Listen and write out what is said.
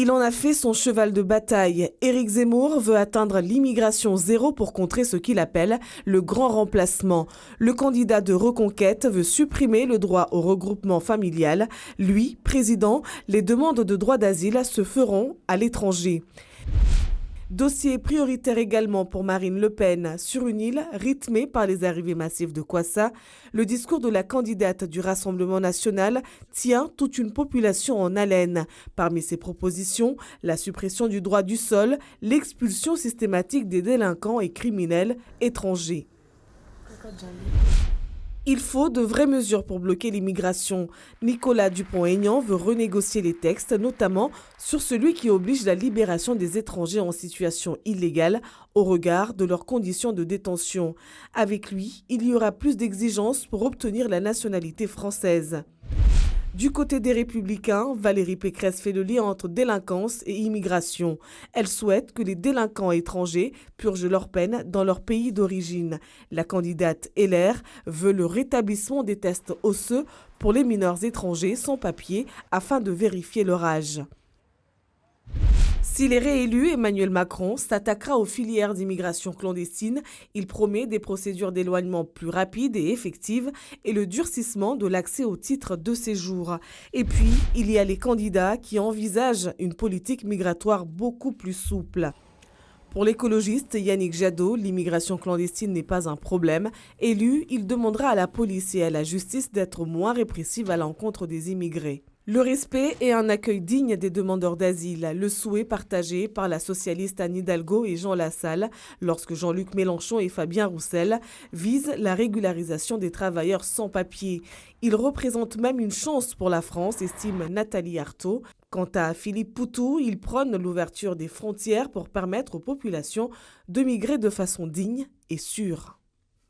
Il en a fait son cheval de bataille. Éric Zemmour veut atteindre l'immigration zéro pour contrer ce qu'il appelle le grand remplacement. Le candidat de Reconquête veut supprimer le droit au regroupement familial. Lui, président, les demandes de droit d'asile se feront à l'étranger. Dossier prioritaire également pour Marine Le Pen. Sur une île rythmée par les arrivées massives de Kwassa, le discours de la candidate du Rassemblement national tient toute une population en haleine. Parmi ses propositions, la suppression du droit du sol, l'expulsion systématique des délinquants et criminels étrangers. Il faut de vraies mesures pour bloquer l'immigration. Nicolas Dupont-Aignan veut renégocier les textes, notamment sur celui qui oblige la libération des étrangers en situation illégale au regard de leurs conditions de détention. Avec lui, il y aura plus d'exigences pour obtenir la nationalité française. Du côté des Républicains, Valérie Pécresse fait le lien entre délinquance et immigration. Elle souhaite que les délinquants étrangers purgent leur peine dans leur pays d'origine. La candidate LR veut le rétablissement des tests osseux pour les mineurs étrangers sans papier afin de vérifier leur âge. S'il est réélu, Emmanuel Macron s'attaquera aux filières d'immigration clandestine. Il promet des procédures d'éloignement plus rapides et effectives et le durcissement de l'accès au titre de séjour. Et puis, il y a les candidats qui envisagent une politique migratoire beaucoup plus souple. Pour l'écologiste Yannick Jadot, l'immigration clandestine n'est pas un problème. Élu, il demandera à la police et à la justice d'être moins répressive à l'encontre des immigrés. Le respect et un accueil digne des demandeurs d'asile, le souhait partagé par la socialiste Anne Hidalgo et Jean Lassalle lorsque Jean-Luc Mélenchon et Fabien Roussel visent la régularisation des travailleurs sans papier. Ils représentent même une chance pour la France, estime Nathalie Arthaud. Quant à Philippe Poutou, il prône l'ouverture des frontières pour permettre aux populations de migrer de façon digne et sûre.